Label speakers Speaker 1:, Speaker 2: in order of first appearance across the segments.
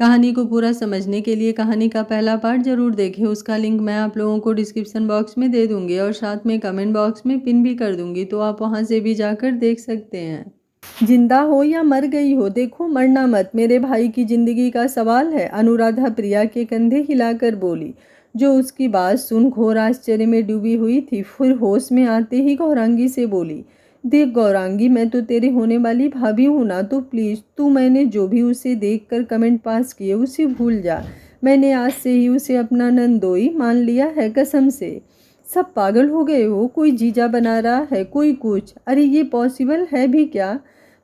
Speaker 1: कहानी को पूरा समझने के लिए कहानी का पहला पार्ट जरूर देखें। उसका लिंक मैं आप लोगों को डिस्क्रिप्शन बॉक्स में दे दूंगी और साथ में कमेंट बॉक्स में पिन भी कर दूंगी, तो आप वहां से भी जाकर देख सकते हैं। जिंदा हो या मर गई हो, देखो मरना मत, मेरे भाई की जिंदगी का सवाल है। अनुराधा प्रिया के कंधे हिलाकर बोली, जो उसकी बात सुन घोर आश्चर्य में डूबी हुई थी। फिर होश में आते ही गौरांगी से बोली, देख गौरांगी, मैं तो तेरे होने वाली भाभी हूँ ना, तो प्लीज़ तू मैंने जो भी उसे देखकर कमेंट पास किए उसे भूल जा। मैंने आज से ही उसे अपना नंदोई मान लिया है, कसम से। सब पागल हो गए हो, कोई जीजा बना रहा है, कोई कुछ। अरे ये पॉसिबल है भी क्या?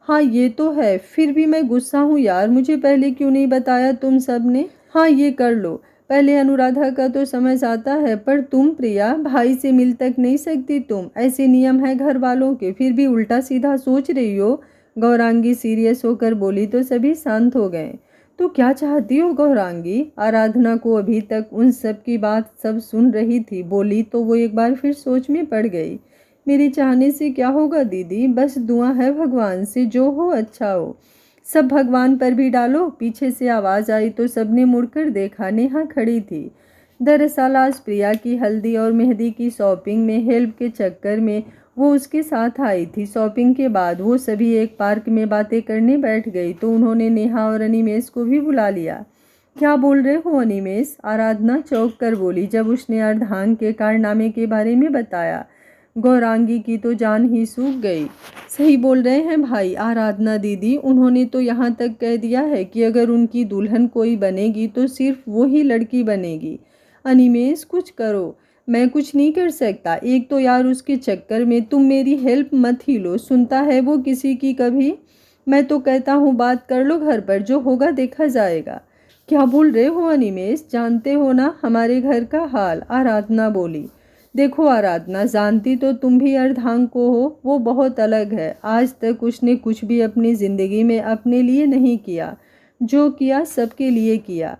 Speaker 1: हाँ ये तो है, फिर भी मैं गुस्सा हूँ यार, मुझे पहले क्यों नहीं बताया तुम सब ने। हाँ ये कर लो, पहले अनुराधा का तो समझ आता है, पर तुम प्रिया, भाई से मिल तक नहीं सकती तुम, ऐसे नियम है घर वालों के, फिर भी उल्टा सीधा सोच रही हो। गौरांगी सीरियस होकर बोली तो सभी शांत हो गए। तो क्या चाहती हो गौरांगी? आराधना को अभी तक उन सब की बात सब सुन रही थी, बोली तो वो एक बार फिर सोच में पड़ गई। मेरी चाहने से क्या होगा दीदी, बस दुआ है भगवान से, जो हो अच्छा हो। सब भगवान पर भी डालो। पीछे से आवाज़ आई तो सबने मुड़कर देखा, नेहा खड़ी थी। दरअसल आज प्रिया की हल्दी और मेहंदी की शॉपिंग में हेल्प के चक्कर में वो उसके साथ आई थी। शॉपिंग के बाद वो सभी एक पार्क में बातें करने बैठ गई तो उन्होंने नेहा और अनिमेष को भी बुला लिया। क्या बोल रहे हो अनिमेष? आराधना चौंक कर बोली जब उसने अर्धांग के कारनामे के बारे में बताया। गौरांगी की तो जान ही सूख गई। सही बोल रहे हैं भाई आराधना दीदी, उन्होंने तो यहाँ तक कह दिया है कि अगर उनकी दुल्हन कोई बनेगी तो सिर्फ वो ही लड़की बनेगी। अनिमेष कुछ करो। मैं कुछ नहीं कर सकता। एक तो यार उसके चक्कर में तुम मेरी हेल्प मत ही लो, सुनता है वो किसी की कभी। मैं तो कहता हूँ बात कर लो घर पर, जो होगा देखा जाएगा। क्या बोल रहे हो अनिमेष? जानते हो ना हमारे घर का हाल, आराधना बोली। देखो आराधना, जानती तो तुम भी अर्धांग को हो, वो बहुत अलग है। आज तक उसने कुछ भी अपनी ज़िंदगी में अपने लिए नहीं किया, जो किया सबके लिए किया।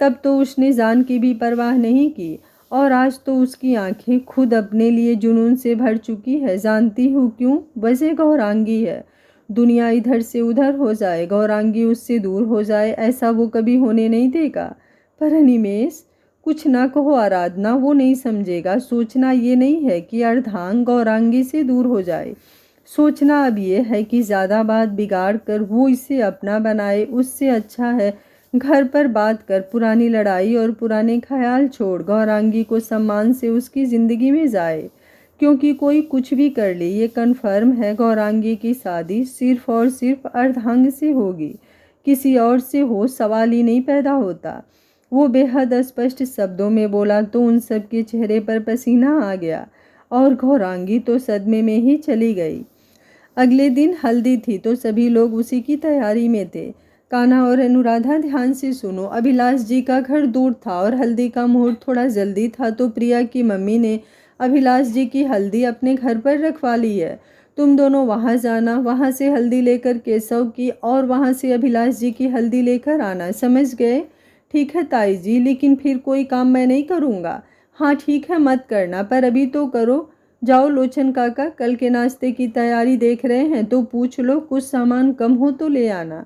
Speaker 1: तब तो उसने जान की भी परवाह नहीं की, और आज तो उसकी आंखें खुद अपने लिए जुनून से भर चुकी है। जानती हूँ क्यों? वजह गौरांगी है। दुनिया इधर से उधर हो जाए, गौरांगी उससे दूर हो जाए, ऐसा वो कभी होने नहीं देगा। पर अनिमेष, कुछ ना कहो आराधना, वो नहीं समझेगा। सोचना ये नहीं है कि अर्धांग गौरांगी से दूर हो जाए, सोचना अब ये है कि ज़्यादा बात बिगाड़ कर वो इसे अपना बनाए। उससे अच्छा है घर पर बात कर, पुरानी लड़ाई और पुराने ख्याल छोड़, गौरांगी को सम्मान से उसकी ज़िंदगी में जाए। क्योंकि कोई कुछ भी कर ले, ये कन्फर्म है गौरांगी की शादी सिर्फ और सिर्फ अर्धांग से होगी। किसी और से हो सवाल ही नहीं पैदा होता। वो बेहद स्पष्ट शब्दों में बोला तो उन सब के चेहरे पर पसीना आ गया और गौरांगी तो सदमे में ही चली गई। अगले दिन हल्दी थी तो सभी लोग उसी की तैयारी में थे। कान्हा और अनुराधा, ध्यान से सुनो। अभिलाष जी का घर दूर था और हल्दी का मुहूर्त थोड़ा जल्दी था, तो प्रिया की मम्मी ने अभिलाष जी की हल्दी अपने घर पर रखवा ली है। तुम दोनों वहाँ जाना, वहाँ से हल्दी लेकर केशव की और वहाँ से अभिलाष जी की हल्दी लेकर आना, समझ गए? ठीक है ताई जी, लेकिन फिर कोई काम मैं नहीं करूँगा। हाँ ठीक है, मत करना, पर अभी तो करो। जाओ लोचन काका, कल के नाश्ते की तैयारी देख रहे हैं तो पूछ लो, कुछ सामान कम हो तो ले आना।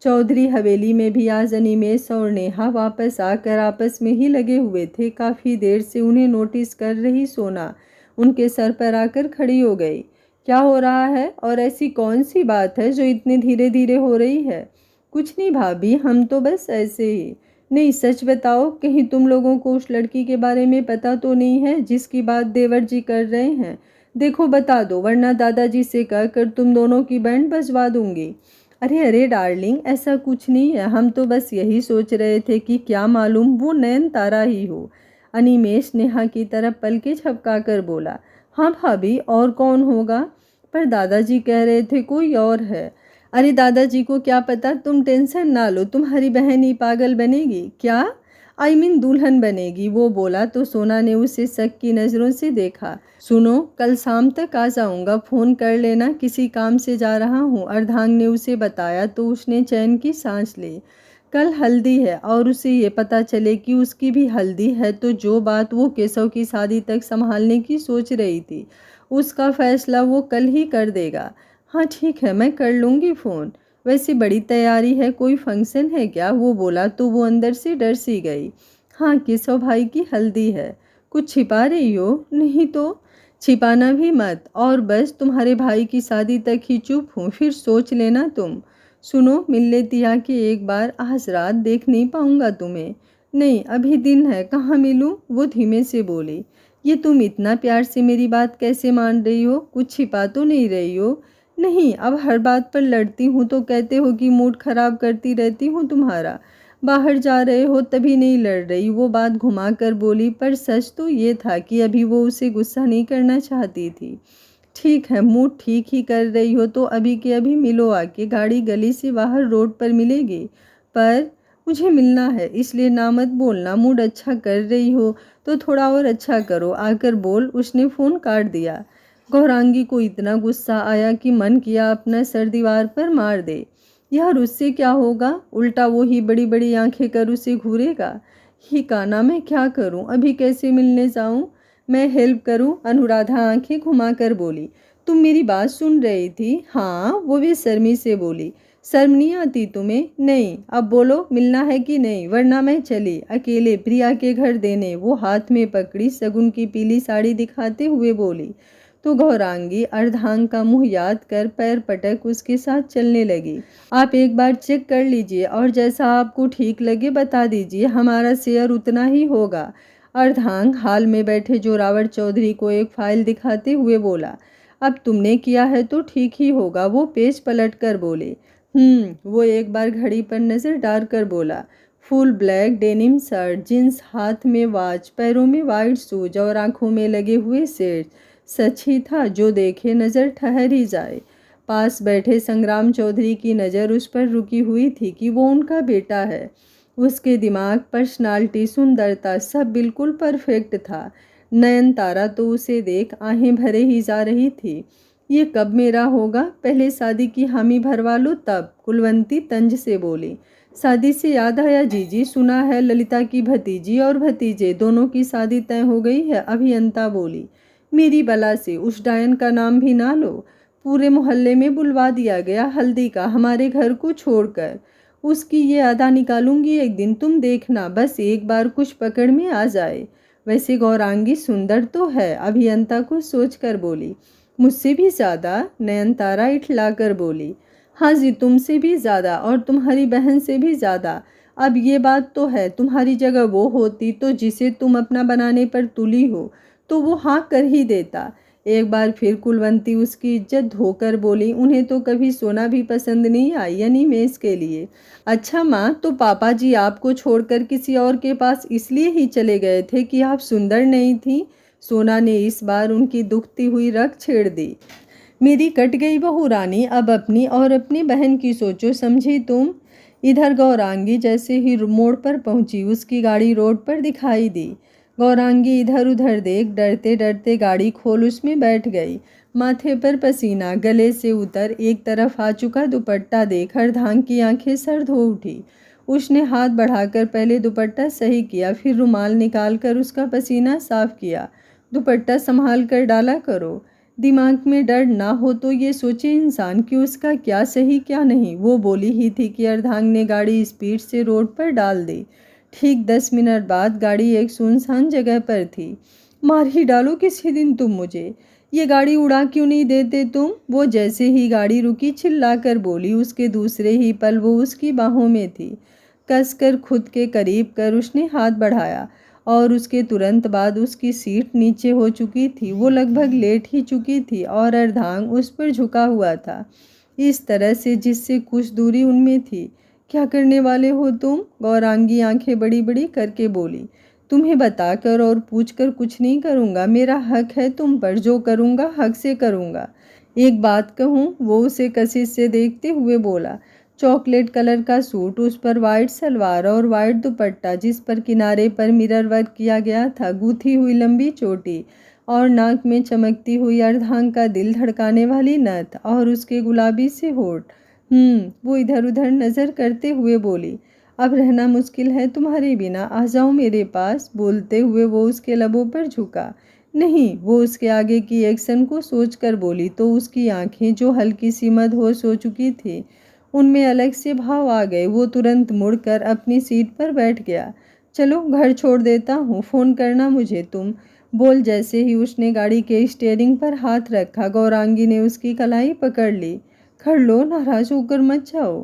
Speaker 1: चौधरी हवेली में भी आज अनिमेष और नेहा वापस आकर आपस में ही लगे हुए थे। काफ़ी देर से उन्हें नोटिस कर रही सोना उनके सर पर आकर खड़ी हो गई। क्या हो रहा है और ऐसी कौन सी बात है जो इतने धीरे धीरे हो रही है? कुछ नहीं भाभी, हम तो बस ऐसे ही। नहीं सच बताओ, कहीं तुम लोगों को उस लड़की के बारे में पता तो नहीं है जिसकी बात देवर जी कर रहे हैं? देखो बता दो, वरना दादाजी से कहकर तुम दोनों की बैंड बजवा दूंगी। अरे अरे डार्लिंग, ऐसा कुछ नहीं है, हम तो बस यही सोच रहे थे कि क्या मालूम वो नयन तारा ही हो। अनिमेष नेहा की तरफ पलके झपका कर बोला। हाँ भाभी, और कौन होगा? पर दादाजी कह रहे थे कोई और है। अरे दादाजी को क्या पता, तुम टेंशन ना लो, तुम्हारी बहन ही पागल बनेगी क्या? दुल्हन बनेगी, वो बोला तो सोना ने उसे शक की नज़रों से देखा। सुनो, कल शाम तक आ जाऊंगा, फ़ोन कर लेना, किसी काम से जा रहा हूँ, अर्धांग ने उसे बताया तो उसने चैन की सांस ली। कल हल्दी है और उसे ये पता चले कि उसकी भी हल्दी है तो जो बात वो केशव की शादी तक संभालने की सोच रही थी, उसका फैसला वो कल ही कर देगा। हाँ ठीक है, मैं कर लूँगी फ़ोन। वैसे बड़ी तैयारी है, कोई फंक्शन है क्या? वो बोला तो वो अंदर से डर सी गई। हाँ, केशव भाई की हल्दी है। कुछ छिपा रही हो? नहीं तो। छिपाना भी मत, और बस तुम्हारे भाई की शादी तक ही चुप हूँ, फिर सोच लेना तुम। सुनो, मिल लेती आके एक बार, आज रात देख नहीं पाऊँगा तुम्हें। नहीं, अभी दिन है, कहाँ मिलूँ? वो धीमे से बोली। ये तुम इतना प्यार से मेरी बात कैसे मान रही हो? कुछ छिपा तो नहीं रही हो? नहीं, अब हर बात पर लड़ती हूँ तो कहते हो कि मूड खराब करती रहती हूँ तुम्हारा। बाहर जा रहे हो तभी नहीं लड़ रही, वो बात घुमा कर बोली। पर सच तो ये था कि अभी वो उसे गुस्सा नहीं करना चाहती थी। ठीक है, मूड ठीक ही कर रही हो तो अभी के अभी मिलो आके, गाड़ी गली से बाहर रोड पर मिलेगी। पर मुझे मिलना है, इसलिए ना मत बोलना। मूड अच्छा कर रही हो तो थोड़ा और अच्छा करो, आकर बोल। उसने फ़ोन काट दिया। गौरांगी को इतना गुस्सा आया कि मन किया अपना सर दीवार पर मार दे। यार, उससे क्या होगा? उल्टा वो ही बड़ी बड़ी आंखें कर उसे घूरेगा। ही काना, मैं क्या करूं? अभी कैसे मिलने जाऊं? मैं हेल्प करूं? अनुराधा आंखें घुमाकर बोली। तुम मेरी बात सुन रही थी? हाँ, वो बेशर्मी से बोली। शर्म नहीं आती तुम्हें? नहीं। अब बोलो, मिलना है कि नहीं, वरना मैं चली अकेले प्रिया के घर देने। वो हाथ में पकड़ी शगुन की पीली साड़ी दिखाते हुए बोली। तो गौरांगी अर्धांग का मुंह याद कर पैर पटक उसके साथ चलने लगी। आप एक बार चेक कर लीजिए और जैसा आपको ठीक लगे बता दीजिए, हमारा शेयर उतना ही होगा। अर्धांग हाल में बैठे जोरावर चौधरी को एक फाइल दिखाते हुए बोला। अब तुमने किया है तो ठीक ही होगा, वो पेज पलट कर बोले। वो एक बार घड़ी पर नजर डालकर बोला। Full black denim shirt, jeans, हाथ में वॉच, पैरों में वाइट शूज और आंखों में लगे हुए सेट। सच ही था, जो देखे नज़र ठहर ही जाए। पास बैठे संग्राम चौधरी की नज़र उस पर रुकी हुई थी कि वो उनका बेटा है। उसके दिमाग, पर्सनालिटी, सुंदरता सब बिल्कुल परफेक्ट था। नयनतारा तो उसे देख आहें भरे ही जा रही थी। ये कब मेरा होगा? पहले शादी की हामी भरवा लो तब, कुलवंती तंज से बोली। शादी से याद आया जीजी, सुना है ललिता की भतीजी और भतीजे दोनों की शादी तय हो गई है, अभियंता बोली। मेरी बला से उस डायन का नाम भी ना लो। पूरे मोहल्ले में बुलवा दिया गया हल्दी का, हमारे घर को छोड़कर। उसकी ये अदा निकालूंगी एक दिन, तुम देखना, बस एक बार कुछ पकड़ में आ जाए। वैसे गौरांगी सुंदर तो है, अभियंता को सोच कर बोली। मुझसे भी ज़्यादा, नयनतारा इठला कर बोली। हाँ जी, तुमसे भी ज़्यादा, और तुम्हारी बहन से भी ज़्यादा। अब ये बात तो है, तुम्हारी जगह वो होती तो जिसे तुम अपना बनाने पर तुली हो तो वो हाँ कर ही देता। एक बार फिर कुलवंती उसकी इज्जत धोकर बोली। उन्हें तो कभी सोना भी पसंद नहीं आई, यानी मेज के लिए। अच्छा माँ, तो पापा जी आपको छोड़कर किसी और के पास इसलिए ही चले गए थे कि आप सुंदर नहीं थी? सोना ने इस बार उनकी दुखती हुई रग छेड़ दी। मेरी कट गई बहू रानी, अब अपनी और अपनी बहन की सोचो, समझी तुम? इधर गौरांगी जैसे ही मोड़ पर पहुंची, उसकी गाड़ी रोड पर दिखाई दी। गौरांगी इधर उधर देख डरते डरते गाड़ी खोल उसमें बैठ गई। माथे पर पसीना गले से उतर एक तरफ आ चुका दुपट्टा देख अर्धांग की आंखें सर्द हो उठी। उसने हाथ बढ़ाकर पहले दुपट्टा सही किया, फिर रुमाल निकालकर उसका पसीना साफ किया। दुपट्टा संभाल कर डाला करो। दिमाग में डर ना हो तो ये सोचे इंसान कि उसका क्या सही क्या नहीं। वो बोली ही थी कि अर्धांग ने गाड़ी स्पीड से रोड पर डाल दी। ठीक 10 मिनट बाद गाड़ी एक सुनसान जगह पर थी। मार ही डालो किसी दिन तुम मुझे, ये गाड़ी उड़ा क्यों नहीं देते तुम? वो जैसे ही गाड़ी रुकी चिल्लाकर बोली। उसके दूसरे ही पल वो उसकी बाहों में थी। कसकर खुद के करीब कर उसने हाथ बढ़ाया और उसके तुरंत बाद उसकी सीट नीचे हो चुकी थी। वो लगभग लेट ही चुकी थी और अर्धांग उस पर झुका हुआ था, इस तरह से जिससे कुछ दूरी उनमें थी। क्या करने वाले हो तुम? गौरांगी आंखें बड़ी बड़ी करके बोली। तुम्हें बताकर और पूछकर कुछ नहीं करूँगा, मेरा हक है तुम पर, जो करूँगा हक से करूँगा। एक बात कहूँ? वो उसे कशिश से देखते हुए बोला। चॉकलेट कलर का सूट, उस पर वाइट सलवार और वाइट दुपट्टा जिस पर किनारे पर मिरर वर्क किया गया था, गूंथी हुई लंबी चोटी और नाक में चमकती हुई अर्धांग का दिल धड़काने वाली नथ और उसके गुलाबी से होठ। वो इधर उधर नजर करते हुए बोली। अब रहना मुश्किल है तुम्हारे बिना, आ जाओ मेरे पास। बोलते हुए वो उसके लबों पर झुका। नहीं, वो उसके आगे की एक्शन को सोचकर बोली तो उसकी आंखें जो हल्की सी मदहोश हो चुकी थी उनमें अलग से भाव आ गए। वो तुरंत मुड़कर अपनी सीट पर बैठ गया। चलो घर छोड़ देता हूँ, फ़ोन करना मुझे तुम। बोल जैसे ही उसने गाड़ी के स्टीयरिंग पर हाथ रखा, गौरांगी ने उसकी कलाई पकड़ ली। कर लो, नाराज़ होकर मत जाओ।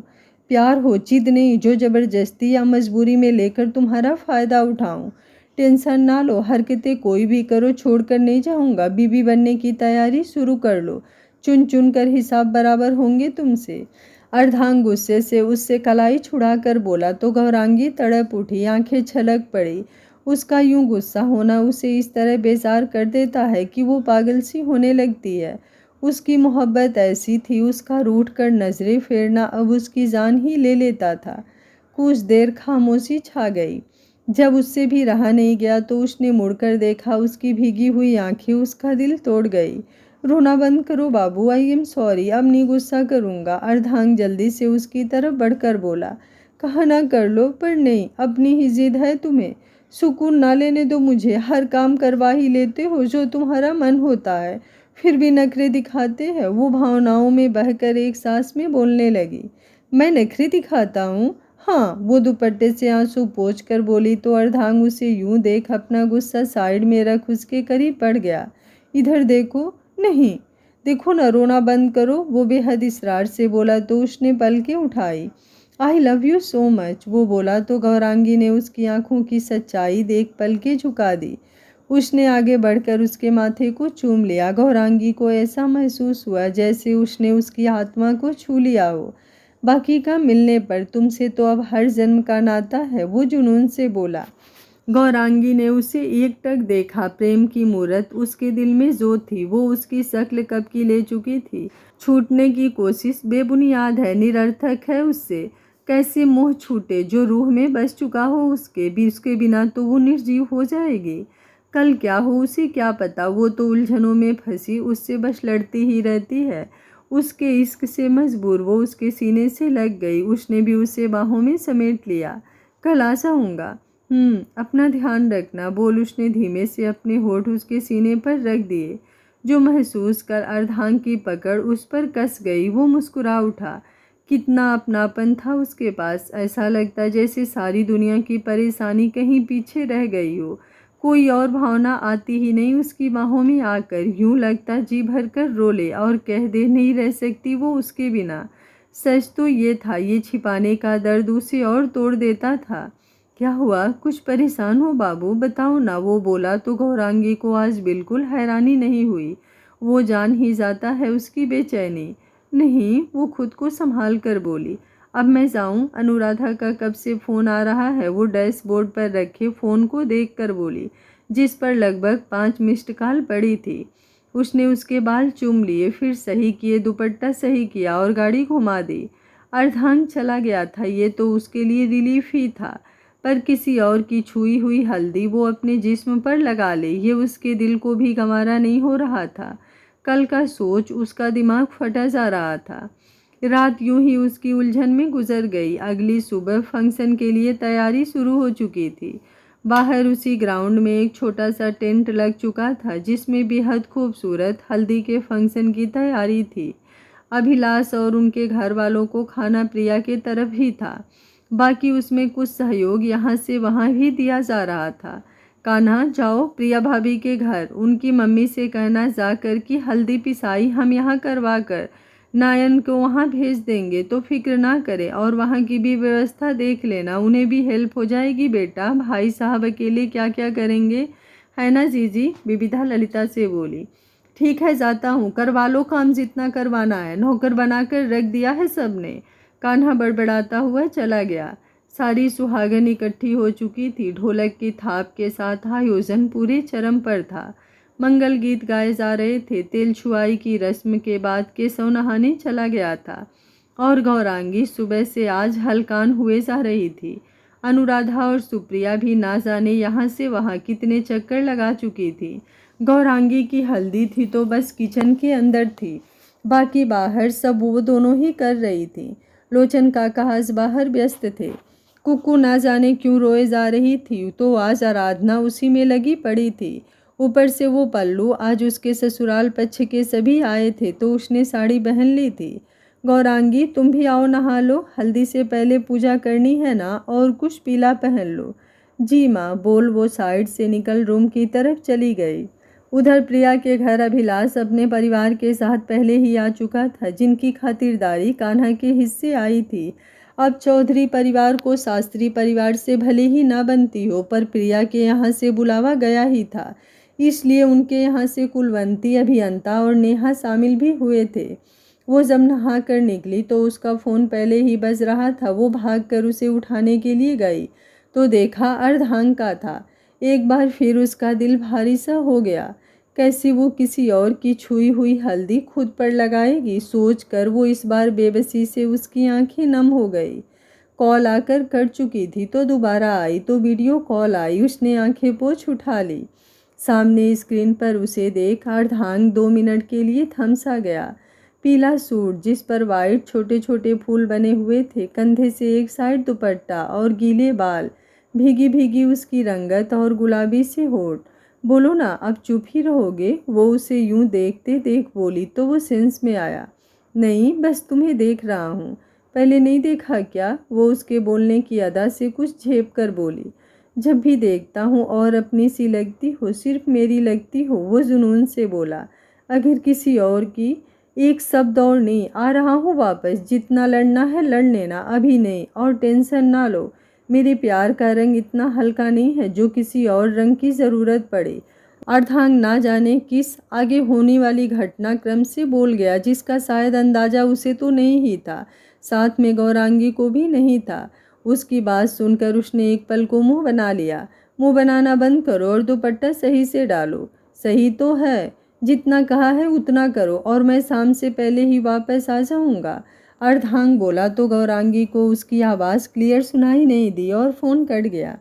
Speaker 1: प्यार हो, जिद नहीं जो ज़बरदस्ती या मजबूरी में लेकर तुम्हारा फ़ायदा उठाऊं। टेंशन ना लो, हरकतें कोई भी करो, छोड़कर नहीं जाऊंगा। बीबी बनने की तैयारी शुरू कर लो, चुन चुन कर हिसाब बराबर होंगे तुमसे। अर्धांग गुस्से से उससे कलाई छुड़ाकर बोला तो गौरांगी तड़प उठी, आंखें छलक पड़ी। उसका यूं गुस्सा होना उसे इस तरह बेजार कर देता है कि वो पागल सी होने लगती है। उसकी मोहब्बत ऐसी थी, उसका रूठ कर नजरें फेरना अब उसकी जान ही ले लेता था। कुछ देर खामोशी छा गई। जब उससे भी रहा नहीं गया तो उसने मुड़कर देखा। उसकी भीगी हुई आंखें उसका दिल तोड़ गई। रोना बंद करो बाबू, आई एम सॉरी, अब नहीं गुस्सा करूँगा। अर्धांग जल्दी से उसकी तरफ बढ़कर बोला। कहा ना कर लो, पर नहीं, अपनी ही जिद है तुम्हें। सुकून ना लेने दो मुझे, हर काम करवा ही लेते हो जो तुम्हारा मन होता है, फिर भी नखरे दिखाते हैं। वो भावनाओं में बहकर एक सांस में बोलने लगी। मैं नखरे दिखाता हूँ? हाँ, वो दुपट्टे से आंसू पोंछ कर बोली तो अर्धांग उसे यूं देख अपना गुस्सा साइड में रख उसके करीब पड़ गया। इधर देखो। नहीं, देखो ना, रोना बंद करो, वो बेहद इसरार से बोला तो उसने पलकें उठाई। I love you so much, वो बोला तो गौरांगी ने उसकी आंखों की सच्चाई देख पलकें झुका दी। उसने आगे बढ़कर उसके माथे को चूम लिया। गौरांगी को ऐसा महसूस हुआ जैसे उसने उसकी आत्मा को छू लिया हो। बाकी का मिलने पर तुमसे तो अब हर जन्म का नाता है, वो जुनून से बोला। गौरांगी ने उसे एकटक देखा। प्रेम की मूरत उसके दिल में जो थी वो उसकी शक्ल कब की ले चुकी थी। छूटने की कोशिश बेबुनियाद है, निरर्थक है। उससे कैसे मोह छूटे जो रूह में बस चुका हो। उसके बिना तो वो निर्जीव हो जाएगी। कल क्या हो उसे क्या पता, वो तो उलझनों में फंसी उससे बस लड़ती ही रहती है। उसके इश्क से मजबूर वो उसके सीने से लग गई। उसने भी उसे बाहों में समेट लिया। कल आसा हूँगा। अपना ध्यान रखना, बोल उसने धीमे से अपने होठ उसके सीने पर रख दिए। जो महसूस कर अर्धांग की पकड़ उस पर कस गई, वो मुस्कुरा उठा। कितना अपनापन था उसके पास, ऐसा लगता जैसे सारी दुनिया की परेशानी कहीं पीछे रह गई हो। कोई और भावना आती ही नहीं उसकी बाहों में आकर, यूं लगता जी भर कर रो ले और कह दे नहीं रह सकती वो उसके बिना। सच तो ये था, ये छिपाने का दर्द उसे और तोड़ देता था। क्या हुआ, कुछ परेशान हो बाबू, बताओ ना, वो बोला तो गौरांगी को आज बिल्कुल हैरानी नहीं हुई। वो जान ही जाता है उसकी बेचैनी। नहीं, वो खुद को संभाल कर बोली। अब मैं जाऊं? अनुराधा का कब से फ़ोन आ रहा है। वो डैशबोर्ड पर रखे फ़ोन को देखकर बोली, जिस पर लगभग 5 मिस्ड कॉल पड़ी थी। उसने उसके बाल चूम लिए, फिर सही किए, दुपट्टा सही किया और गाड़ी घुमा दी। अर्धांग चला गया था, ये तो उसके लिए रिलीफ ही था। पर किसी और की छुई हुई हल्दी वो अपने जिस्म पर लगा ले, ये उसके दिल को भी गंवारा नहीं हो रहा था। कल का सोच उसका दिमाग फटा जा रहा था। रात यूं ही उसकी उलझन में गुजर गई। अगली सुबह फंक्शन के लिए तैयारी शुरू हो चुकी थी। बाहर उसी ग्राउंड में एक छोटा सा टेंट लग चुका था जिसमें बेहद खूबसूरत हल्दी के फंक्शन की तैयारी थी। अभिलाष और उनके घर वालों को खाना प्रिया के तरफ ही था, बाकी उसमें कुछ सहयोग यहाँ से वहाँ भी दिया जा रहा था। कान्हा, जाओ प्रिया भाभी के घर, उनकी मम्मी से कहना जाकर कि हल्दी पिसाई हम यहाँ करवा कर नायन को वहाँ भेज देंगे, तो फिक्र ना करे और वहाँ की भी व्यवस्था देख लेना, उन्हें भी हेल्प हो जाएगी बेटा। भाई साहब अकेले क्या क्या करेंगे, है ना जीजी, विविधा ललिता से बोली। ठीक है, जाता हूँ, करवा लो काम जितना करवाना है, नौकर बनाकर रख दिया है सबने। कान्हा बड़बड़ाता हुआ चला गया। सारी सुहागन इकट्ठी हो चुकी थी। ढोलक की थाप के साथ आयोजन पूरे चरम पर था। मंगल गीत गाए जा रहे थे। तेल छुआई की रस्म के बाद केशव नहाने चला गया था और गौरांगी सुबह से आज हलकान हुए जा रही थी। अनुराधा और सुप्रिया भी ना जाने यहाँ से वहाँ कितने चक्कर लगा चुकी थी। गौरांगी की हल्दी थी तो बस किचन के अंदर थी, बाकी बाहर सब वो दोनों ही कर रही थी। लोचन काका आज बाहर व्यस्त थे। कुक्कू ना जाने क्यों रोए जा रही थी, तो आज आराधना उसी में लगी पड़ी थी। ऊपर से वो पल्लू, आज उसके ससुराल पक्ष के सभी आए थे तो उसने साड़ी पहन ली थी। गौरांगी तुम भी आओ नहा लो, हल्दी से पहले पूजा करनी है ना, और कुछ पीला पहन लो। जी माँ, बोल वो साइड से निकल रूम की तरफ चली गई। उधर प्रिया के घर अभिलाष अपने परिवार के साथ पहले ही आ चुका था, जिनकी खातिरदारी कान्हा के हिस्से आई थी। अब चौधरी परिवार को शास्त्री परिवार से भले ही ना बनती हो, पर प्रिया के यहाँ से बुलावा गया ही था, इसलिए उनके यहाँ से कुलवंती, अभियंता और नेहा शामिल भी हुए थे। वो जब नहा कर निकली तो उसका फ़ोन पहले ही बज रहा था। वो भागकर उसे उठाने के लिए गई तो देखा अर्धांग का था। एक बार फिर उसका दिल भारी सा हो गया। कैसे वो किसी और की छुई हुई हल्दी खुद पर लगाएगी, सोचकर वो इस बार बेबसी से उसकी आंखें नम हो गई। कॉल आकर कट चुकी थी तो दोबारा आई तो वीडियो कॉल आई। उसने आंखें पोंछ उठा ली। सामने स्क्रीन पर उसे देख अर्धांग 2 मिनट के लिए थम सा गया। पीला सूट जिस पर वाइट छोटे छोटे फूल बने हुए थे, कंधे से एक साइड दुपट्टा और गीले बाल, भीगी भीगी उसकी रंगत और गुलाबी से होठ। बोलो ना, अब चुप ही रहोगे? वो उसे यूं देखते देख बोली तो वो सेंस में आया। नहीं, बस तुम्हें देख रहा हूँ। पहले नहीं देखा क्या? वो उसके बोलने की अदा से कुछ झेप कर बोली। जब भी देखता हूँ और अपनी सी लगती हो, सिर्फ मेरी लगती हो, वो जुनून से बोला। अगर किसी और की? एक शब्द और नहीं, आ रहा हूँ वापस। जितना लड़ना है लड़ लेना, अभी नहीं, और टेंशन ना लो। मेरे प्यार का रंग इतना हल्का नहीं है जो किसी और रंग की ज़रूरत पड़े। अर्धांग ना जाने किस आगे होने वाली घटनाक्रम से बोल गया, जिसका शायद अंदाज़ा उसे तो नहीं ही था, साथ में गौरांगी को भी नहीं था। उसकी बात सुनकर उसने एक पल को मुँह बना लिया। मुँह बनाना बंद करो और दुपट्टा सही से डालो। सही तो है, जितना कहा है उतना करो और मैं शाम से पहले ही वापस आ जाऊंगा। अर्धांग बोला तो गौरांगी को उसकी आवाज़ क्लियर सुनाई नहीं दी और फ़ोन कट गया।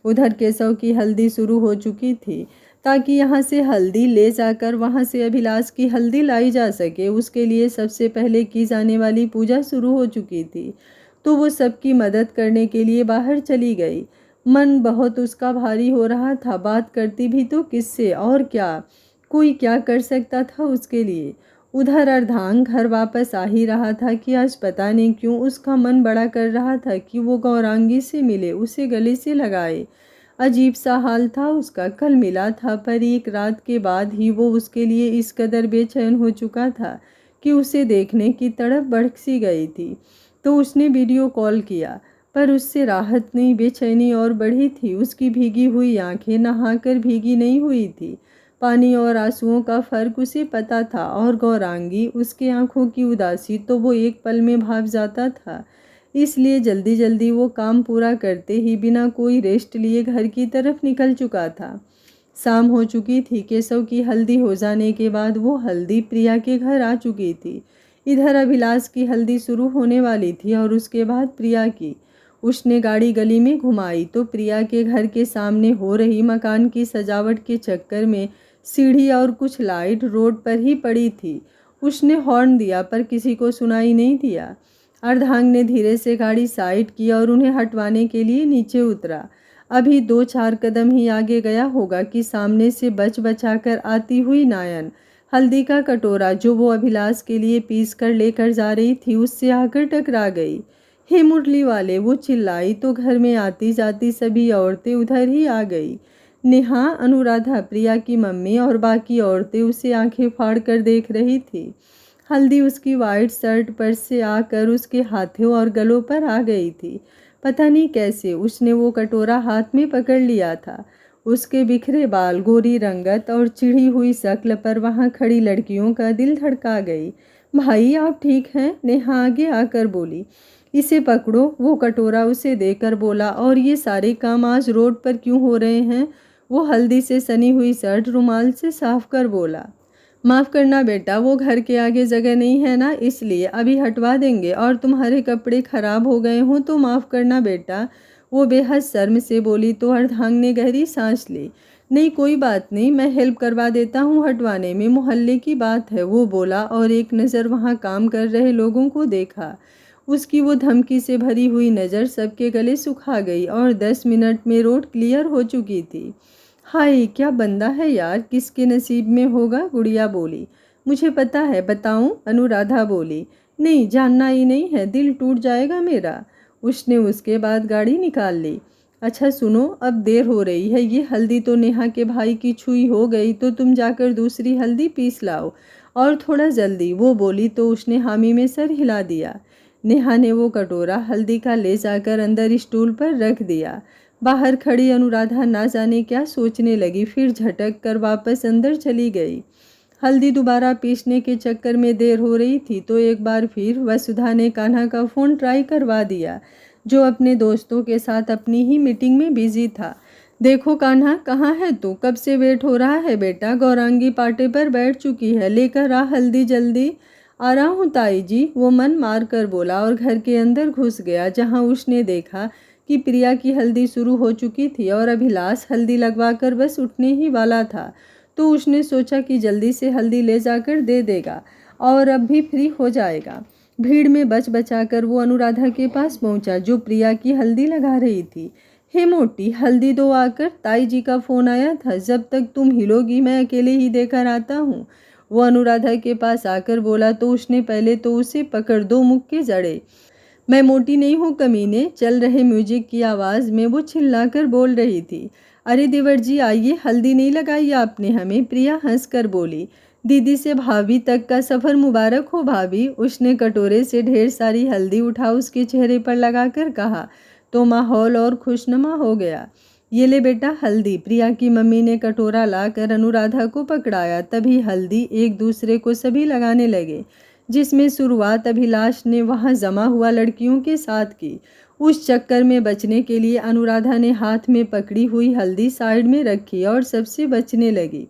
Speaker 1: उधर केशव की हल्दी शुरू हो चुकी थी, ताकि यहाँ से हल्दी ले जाकर वहाँ से अभिलाष की हल्दी लाई जा सके। उसके लिए सबसे पहले की जाने वाली पूजा शुरू हो चुकी थी, तो वो सबकी मदद करने के लिए बाहर चली गई। मन बहुत उसका भारी हो रहा था। बात करती भी तो किससे, और क्या, कोई क्या कर सकता था उसके लिए। उधर अर्धांग घर वापस आ ही रहा था कि आज पता नहीं क्यों उसका मन बड़ा कर रहा था कि वो गौरांगी से मिले, उसे गले से लगाए। अजीब सा हाल था उसका। कल मिला था, पर एक रात के बाद ही वो उसके लिए इस कदर बेचैन हो चुका था कि उसे देखने की तड़प बढ़ सी गई थी। तो उसने वीडियो कॉल किया, पर उससे राहत नहीं, बेचैनी और बढ़ी थी। उसकी भीगी हुई आंखें नहाकर भीगी नहीं हुई थी। पानी और आंसुओं का फर्क उसे पता था, और गौरांगी, उसके आंखों की उदासी तो वो एक पल में भाप जाता था। इसलिए जल्दी जल्दी वो काम पूरा करते ही बिना कोई रेस्ट लिए घर की तरफ निकल चुका था। शाम हो चुकी थी। केशव की हल्दी हो जाने के बाद वो हल्दी प्रिया के घर आ चुकी थी। इधर अभिलाष की हल्दी शुरू होने वाली थी और उसके बाद प्रिया की। उसने गाड़ी गली में घुमाई तो प्रिया के घर के सामने हो रही मकान की सजावट के चक्कर में सीढ़ी और कुछ लाइट रोड पर ही पड़ी थी। उसने हॉर्न दिया पर किसी को सुनाई नहीं दिया। अर्धांग ने धीरे से गाड़ी साइड की और उन्हें हटवाने के लिए नीचे उतरा। अभी 2-4 कदम ही आगे गया होगा कि सामने से बच बचाकर आती हुई नायन हल्दी का कटोरा जो वो अभिलाष के लिए पीस कर लेकर जा रही थी, उससे आकर टकरा गई। हे मुरली वाले, वो चिल्लाई तो घर में आती जाती सभी औरतें उधर ही आ गई। नेहा, अनुराधा, प्रिया की मम्मी और बाकी औरतें उसे आंखें फाड़ कर देख रही थी। हल्दी उसकी वाइट शर्ट पर से आकर उसके हाथों और गलों पर आ गई थी। पता नहीं कैसे उसने वो कटोरा हाथ में पकड़ लिया था। उसके बिखरे बाल, गोरी रंगत और चिढ़ी हुई शक्ल पर वहाँ खड़ी लड़कियों का दिल धड़का गई। भाई, आप ठीक हैं? नेहा आगे आकर बोली। इसे पकड़ो, वो कटोरा उसे देकर बोला। और ये सारे काम आज रोड पर क्यों हो रहे हैं? वो हल्दी से सनी हुई शर्ट रुमाल से साफ कर बोला। माफ़ करना बेटा, वो घर के आगे जगह नहीं है ना, इसलिए अभी हटवा देंगे। और तुम्हारे कपड़े खराब हो गए हों तो माफ़ करना बेटा, वो बेहद शर्म से बोली। तो अर्धांग ने गहरी सांस ली। नहीं, कोई बात नहीं, मैं हेल्प करवा देता हूँ हटवाने में, मोहल्ले की बात है, वो बोला और एक नज़र वहाँ काम कर रहे लोगों को देखा। उसकी वो धमकी से भरी हुई नज़र सबके गले सुखा गई और 10 मिनट में रोड क्लियर हो चुकी थी। हाय, क्या बंदा है यार, किसके नसीब में होगा? गुड़िया बोली। मुझे पता है, बताऊं? अनुराधा बोली। नहीं, जानना ही नहीं है, दिल टूट जाएगा मेरा। उसने उसके बाद गाड़ी निकाल ली। अच्छा सुनो, अब देर हो रही है, ये हल्दी तो नेहा के भाई की छुई हो गई, तो तुम जाकर दूसरी हल्दी पीस लाओ और थोड़ा जल्दी। वो बोली तो उसने हामी में सर हिला दिया। नेहा ने वो कटोरा हल्दी का ले जाकर अंदर स्टूल पर रख दिया। बाहर खड़ी अनुराधा ना जाने क्या सोचने लगी, फिर झटक कर वापस अंदर चली गई। हल्दी दोबारा पीसने के चक्कर में देर हो रही थी तो एक बार फिर वसुधा ने कान्हा का फ़ोन ट्राई करवा दिया, जो अपने दोस्तों के साथ अपनी ही मीटिंग में बिजी था। देखो कान्हा, कहाँ है तू? कब से वेट हो रहा है बेटा। गौरांगी पाटे पर बैठ चुकी है, लेकर आ हल्दी जल्दी। आ रहा हूँ ताई जी, वो मन मार कर बोला और घर के अंदर घुस गया, जहाँ उसने देखा कि प्रिया की हल्दी शुरू हो चुकी थी और अभिलाष हल्दी लगवाकर बस उठने ही वाला था। तो उसने सोचा कि जल्दी से हल्दी ले जाकर दे देगा और अब भी फ्री हो जाएगा। भीड़ में बच बचाकर वो अनुराधा के पास पहुंचा, जो प्रिया की हल्दी लगा रही थी। हे मोटी, हल्दी दो आकर, ताई जी का फ़ोन आया था, जब तक तुम हिलोगी मैं अकेले ही देकर आता हूँ। वो अनुराधा के पास आकर बोला तो उसने पहले तो उसे पकड़ दो मुक्के जड़े। मैं मोटी नहीं हूँ कमीने, चल रहे म्यूजिक की आवाज़ में वो चिल्लाकर बोल रही थी। अरे देवर जी आइए, हल्दी नहीं लगाई आपने हमें। प्रिया हंसकर बोली। दीदी से भाभी तक का सफ़र मुबारक हो भाभी। उसने कटोरे से ढेर सारी हल्दी उठा उसके चेहरे पर लगाकर कहा, तो माहौल और खुशनुमा हो गया। ये ले बेटा हल्दी। प्रिया की मम्मी ने कटोरा लाकर अनुराधा को पकड़ाया, तभी हल्दी एक दूसरे को सभी लगाने लगे, जिसमें शुरुआत अभिलाष ने वहां जमा हुआ लड़कियों के साथ की। उस चक्कर में बचने के लिए अनुराधा ने हाथ में पकड़ी हुई हल्दी साइड में रखी और सबसे बचने लगी।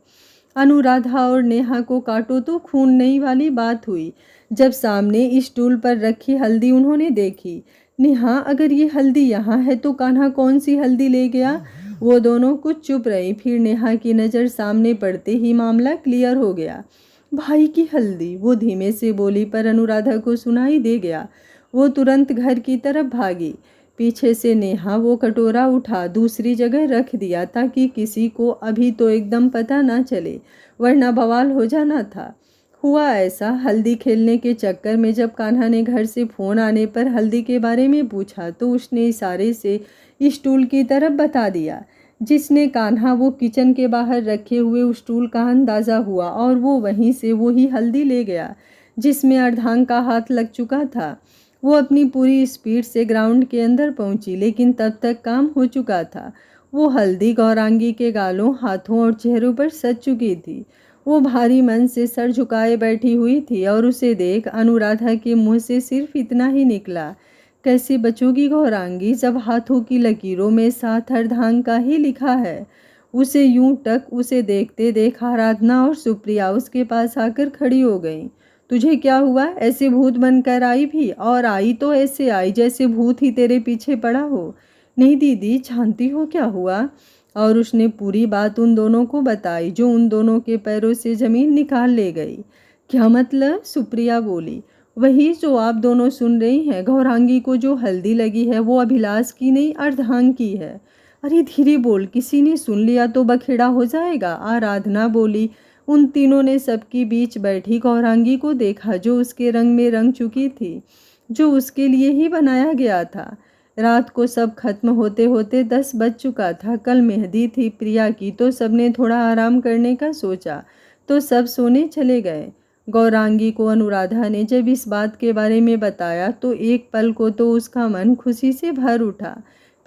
Speaker 1: अनुराधा और नेहा को काटो तो खून नहीं वाली बात हुई जब सामने स्टूल पर रखी हल्दी उन्होंने देखी। नेहा, अगर ये हल्दी यहाँ है तो कान्हा कौन सी हल्दी ले गया? वो दोनों कुछ चुप रही, फिर नेहा की नज़र सामने पड़ते ही मामला क्लियर हो गया। भाई की हल्दी, वो धीमे से बोली, पर अनुराधा को सुनाई दे गया। वो तुरंत घर की तरफ भागी। पीछे से नेहा वो कटोरा उठा दूसरी जगह रख दिया, ताकि किसी को अभी तो एकदम पता ना चले, वरना बवाल हो जाना था। हुआ ऐसा, हल्दी खेलने के चक्कर में जब कान्हा ने घर से फ़ोन आने पर हल्दी के बारे में पूछा तो उसने इशारे से स्टूल की तरफ बता दिया, जिसने कान्हा वो किचन के बाहर रखे हुए उस स्टूल का अंदाज़ा हुआ और वो वहीं से वही हल्दी ले गया जिसमें अर्धांग का हाथ लग चुका था। वो अपनी पूरी स्पीड से ग्राउंड के अंदर पहुंची, लेकिन तब तक काम हो चुका था। वो हल्दी गौरांगी के गालों, हाथों और चेहरों पर सज चुकी थी। वो भारी मन से सर झुकाए बैठी हुई थी और उसे देख अनुराधा के मुंह से सिर्फ इतना ही निकला, कैसे बचोगी गौरांगी जब हाथों की लकीरों में साथ अर्धांग का ही लिखा है। उसे यूं टक उसे देखते देख आराधना और सुप्रिया उसके पास आकर खड़ी हो गईं। तुझे क्या हुआ? ऐसे भूत बनकर आई भी, और आई तो ऐसे आई जैसे भूत ही तेरे पीछे पड़ा हो। नहीं दीदी, जानती हो क्या हुआ? और उसने पूरी बात उन दोनों को बताई, जो उन दोनों के पैरों से ज़मीन निकाल ले गई। क्या मतलब? सुप्रिया बोली। वही जो आप दोनों सुन रही हैं। गौरांगी को जो हल्दी लगी है वो अभिलाष की नहीं, अर्धांग की है। अरे धीरे बोल, किसी ने सुन लिया तो बखेड़ा हो जाएगा, आराधना बोली। उन तीनों ने सबकी बीच बैठी गौरांगी को देखा, जो उसके रंग में रंग चुकी थी, जो उसके लिए ही बनाया गया था। रात को सब खत्म होते होते 10 बज चुका था। कल मेहंदी थी प्रिया की, तो सबने थोड़ा आराम करने का सोचा तो सब सोने चले गए। गौरांगी को अनुराधा ने जब इस बात के बारे में बताया तो एक पल को तो उसका मन खुशी से भर उठा,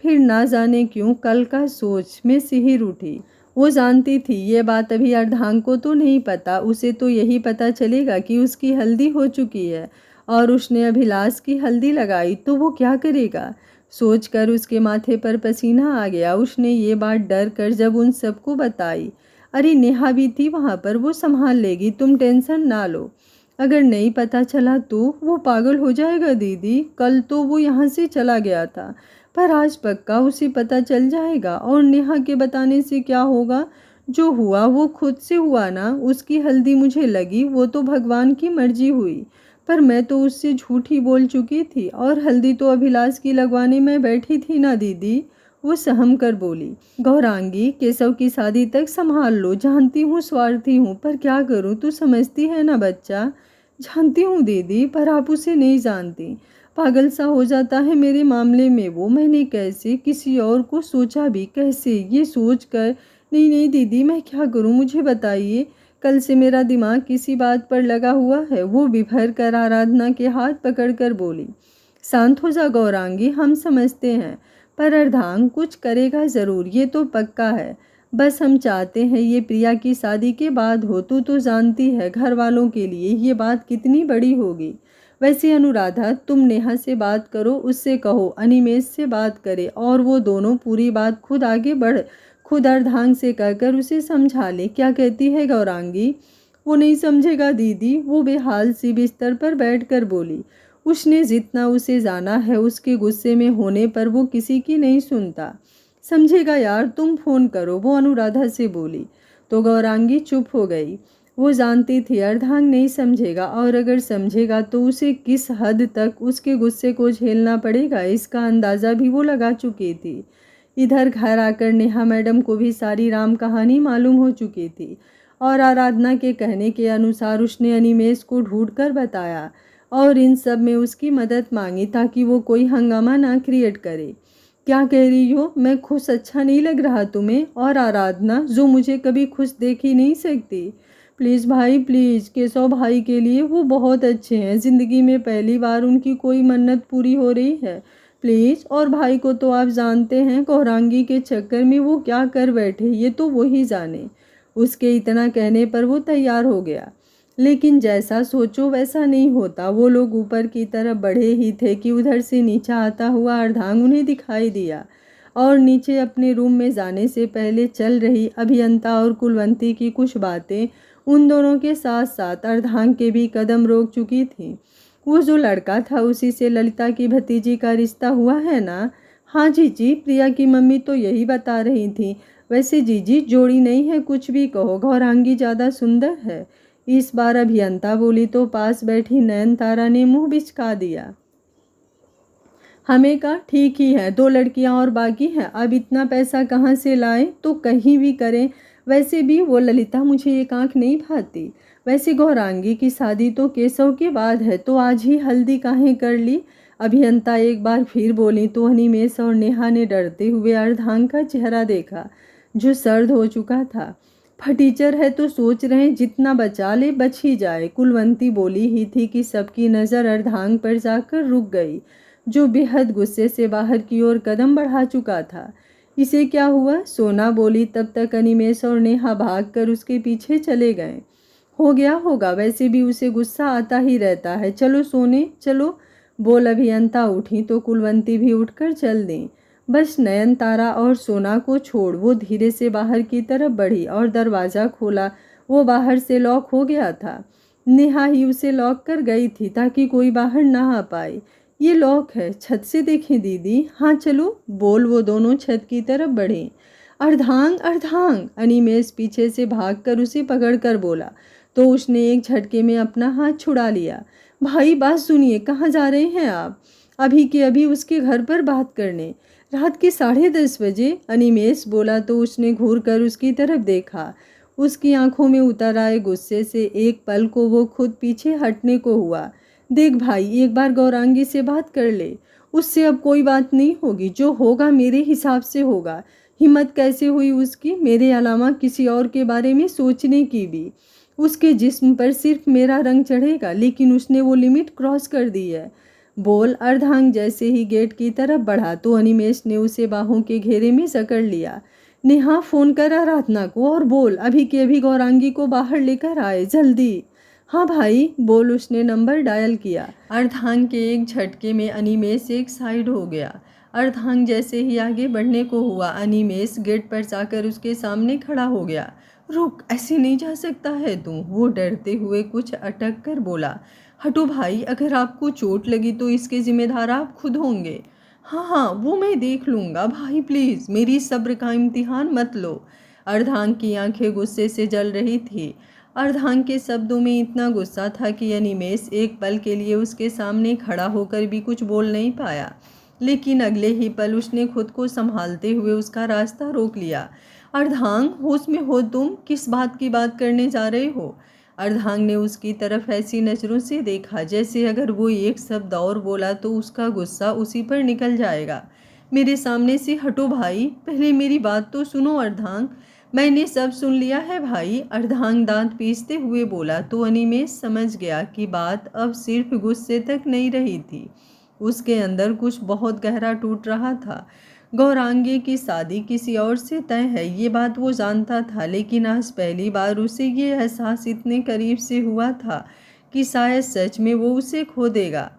Speaker 1: फिर ना जाने क्यों कल का सोच में सिहर उठी। वो जानती थी ये बात अभी अर्धांग को तो नहीं पता, उसे तो यही पता चलेगा कि उसकी हल्दी हो चुकी है और उसने अभिलाष की हल्दी लगाई तो वो क्या करेगा। सोचकर उसके माथे पर पसीना आ गया। उसने ये बात डर कर जब उन सबको बताई। अरे नेहा भी थी वहाँ पर, वो संभाल लेगी, तुम टेंशन ना लो। अगर नहीं पता चला तो? वो पागल हो जाएगा दीदी, कल तो वो यहाँ से चला गया था, पर आज पक्का उसे पता चल जाएगा। और नेहा के बताने से क्या होगा? जो हुआ वो खुद से हुआ ना। उसकी हल्दी मुझे लगी, वो तो भगवान की मर्जी हुई, पर मैं तो उससे झूठ ही बोल चुकी थी, और हल्दी तो अभिलाष की लगवाने में बैठी थी ना दीदी। वो सहम कर बोली। गौरांगी, केशव की शादी तक संभाल लो, जानती हूँ स्वार्थी हूँ, पर क्या करूँ, तू समझती है ना बच्चा। जानती हूँ दीदी, पर आप उसे नहीं जानती। पागल सा हो जाता है मेरे मामले में वो। मैंने कैसे किसी और को सोचा भी कैसे, ये सोच कर। नहीं नहीं दीदी, मैं क्या करूँ मुझे बताइए। कल से मेरा दिमाग किसी बात पर लगा हुआ है। वो बिभर कर आराधना के हाथ पकड़कर बोली, शांत हो जा गौरांगी, हम समझते हैं, पर अर्धांग कुछ करेगा ज़रूर, ये तो पक्का है। बस हम चाहते हैं ये प्रिया की शादी के बाद हो। तू तो जानती है घर वालों के लिए ये बात कितनी बड़ी होगी। वैसे अनुराधा, तुम नेहा से बात करो, उससे कहो अनिमेष से बात करे, और वो दोनों पूरी बात खुद आगे बढ़, खुद अर्धांग से कहकर उसे समझा ले। क्या कहती है गौरांगी? वो नहीं समझेगा दीदी, वो बेहाल सी बिस्तर पर बैठकर बोली। उसने जितना उसे जाना है, उसके गुस्से में होने पर वो किसी की नहीं सुनता। समझेगा यार, तुम फ़ोन करो, वो अनुराधा से बोली। तो गौरांगी चुप हो गई। वो जानती थी अर्धांग नहीं समझेगा, और अगर समझेगा तो उसे किस हद तक उसके गुस्से को झेलना पड़ेगा, इसका अंदाज़ा भी वो लगा चुकी थी। इधर घर आकर नेहा मैडम को भी सारी राम कहानी मालूम हो चुकी थी, और आराधना के कहने के अनुसार उसने अनिमेष को ढूंढ कर बताया, और इन सब में उसकी मदद मांगी ताकि वो कोई हंगामा ना क्रिएट करे। क्या कह रही हो? मैं खुश अच्छा नहीं लग रहा तुम्हें? और आराधना, जो मुझे कभी खुश देख ही नहीं सकती। प्लीज़ भाई प्लीज़, केशव भाई के लिए वो बहुत अच्छे हैं, ज़िंदगी में पहली बार उनकी कोई मन्नत पूरी हो रही है। प्लीज़। और भाई को तो आप जानते हैं, गौरांगी के चक्कर में वो क्या कर बैठे, ये तो वो ही जाने। उसके इतना कहने पर वो तैयार हो गया, लेकिन जैसा सोचो वैसा नहीं होता। वो लोग ऊपर की तरफ बढ़े ही थे कि उधर से नीचे आता हुआ अर्धांग उन्हें दिखाई दिया, और नीचे अपने रूम में जाने से पहले चल रही अभियंता और कुलवंती की कुछ बातें उन दोनों के साथ साथ अर्धांग के भी कदम रोक चुकी थी। वो जो लड़का था उसी से ललिता की भतीजी का रिश्ता हुआ है ना? हाँ जीजी, प्रिया की मम्मी तो यही बता रही थी। वैसे जीजी, जोड़ी नहीं है, कुछ भी कहो, गौरांगी ज़्यादा सुंदर है। इस बार अभियंता बोली तो पास बैठी नयनतारा ने मुंह बिचका दिया। हमें का ठीक ही है, 2 लड़कियां और बाकी हैं, अब इतना पैसा कहाँ से लाएं? तो कहीं भी करें। वैसे भी वो ललिता मुझे एक आंख नहीं भाती। वैसे गौरांगी की शादी तो केशव के बाद है, तो आज ही हल्दी काहे कर ली? अभियंता एक बार फिर बोली तो अनिमेष और नेहा ने डरते हुए अर्धांग का चेहरा देखा, जो सर्द हो चुका था। फटीचर है तो सोच रहे जितना बचा ले बच ही जाए। कुलवंती बोली ही थी कि सबकी नज़र अर्धांग पर जाकर रुक गई, जो बेहद गुस्से से बाहर की ओर कदम बढ़ा चुका था। इसे क्या हुआ? सोना बोली। तब तक अनिमेष और नेहा भागकर उसके पीछे चले गए। हो गया होगा, वैसे भी उसे गुस्सा आता ही रहता है। चलो सोने चलो, बोल अभियंता उठी तो कुलवंती भी उठकर चल दी। बस नयनतारा और सोना को छोड़ वो धीरे से बाहर की तरफ बढ़ी और दरवाज़ा खोला। वो बाहर से लॉक हो गया था। नेहा ही उसे लॉक कर गई थी ताकि कोई बाहर ना आ पाए। ये लॉक है, छत से देखें दीदी। हाँ चलो, बोल वो दोनों छत की तरफ बढ़े। अर्धांग अर्धांग, अनिमेष पीछे से भागकर उसे पकड़कर बोला, तो उसने एक झटके में अपना हाथ छुड़ा लिया। भाई बात सुनिए, कहाँ जा रहे हैं आप? अभी के अभी उसके घर पर बात करने। रात के 10:30 बजे, अनिमेष बोला तो उसने घूर कर उसकी तरफ देखा। उसकी आंखों में उतर आए गुस्से से एक पल को वो खुद पीछे हटने को हुआ। देख भाई, एक बार गौरांगी से बात कर ले, उससे अब कोई बात नहीं होगी, जो होगा मेरे हिसाब से होगा। हिम्मत कैसे हुई उसकी मेरे अलावा किसी और के बारे में सोचने की भी? उसके जिस्म पर सिर्फ मेरा रंग चढ़ेगा, लेकिन उसने वो लिमिट क्रॉस कर दी है। बोल। अर्धांग जैसे ही गेट की तरफ बढ़ा तो अनिमेष ने उसे बाहों के घेरे में जकड़ लिया। नेहा, फ़ोन कर आराधना को और बोल अभी के अभी गौरांगी को बाहर लेकर आए, जल्दी। हाँ भाई, बोल। उसने नंबर डायल किया। अर्धांग के एक झटके में अनिमेष एक साइड हो गया। अर्धांग जैसे ही आगे बढ़ने को हुआ, अनिमेष गेट पर जाकर उसके सामने खड़ा हो गया। रुक, ऐसे नहीं जा सकता है तू, वो डरते हुए कुछ अटक कर बोला। हटो भाई, अगर आपको चोट लगी तो इसके जिम्मेदार आप खुद होंगे। हाँ हाँ, वो मैं देख लूँगा। भाई प्लीज़, मेरी सब्र का इम्तिहान मत लो। अर्धांग की आंखें गुस्से से जल रही थी। अर्धांग के शब्दों में इतना गुस्सा था कि अनिमेष एक पल के लिए उसके सामने खड़ा होकर भी कुछ बोल नहीं पाया, लेकिन अगले ही पल उसने खुद को संभालते हुए उसका रास्ता रोक लिया। अर्धांग, होश में हो तुम? किस बात की बात करने जा रहे हो? अर्धांग ने उसकी तरफ ऐसी नज़रों से देखा जैसे अगर वो एक शब्द और बोला तो उसका गुस्सा उसी पर निकल जाएगा। मेरे सामने से हटो भाई, पहले मेरी बात तो सुनो अर्धांग। मैंने सब सुन लिया है भाई, अर्धांग दांत पीसते हुए बोला। तो अनिमेष समझ गया कि बात अब सिर्फ गुस्से तक नहीं रही थी, उसके अंदर कुछ बहुत गहरा टूट रहा था। गौरांगी की शादी किसी और से तय है, ये बात वो जानता था, लेकिन आज पहली बार उसे ये एहसास इतने करीब से हुआ था कि शायद सच में वो उसे खो देगा।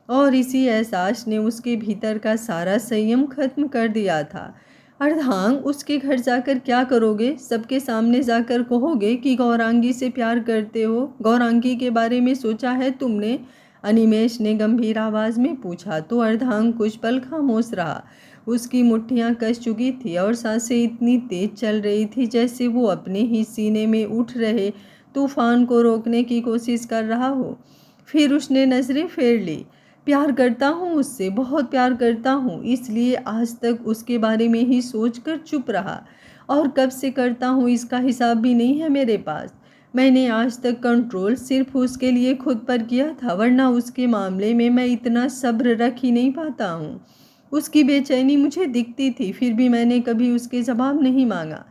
Speaker 1: और इसी एहसास ने उसके भीतर का सारा संयम खत्म कर दिया था। अर्धांग, उसके घर जाकर क्या करोगे? सबके सामने जाकर कहोगे कि गौरांगी से प्यार करते हो? गौरांगी के बारे में सोचा है तुमने? अनिमेष ने गंभीर आवाज में पूछा। तो अर्धांग कुछ पल खामोश रहा। उसकी मुट्ठियां कस चुकी थी और सांसें इतनी तेज चल रही थी जैसे वो अपने ही सीने में उठ रहे तूफान को रोकने की कोशिश कर रहा हो। फिर उसने नजरें फेर ली। प्यार करता हूँ उससे, बहुत प्यार करता हूँ, इसलिए आज तक उसके बारे में ही सोचकर चुप रहा। और कब से करता हूँ इसका हिसाब भी नहीं है मेरे पास। मैंने आज तक कंट्रोल सिर्फ उसके लिए खुद पर किया था, वरना उसके मामले में मैं इतना सब्र रख ही नहीं पाता हूँ। उसकी बेचैनी मुझे दिखती थी, फिर भी मैंने कभी उसके जवाब नहीं मांगा,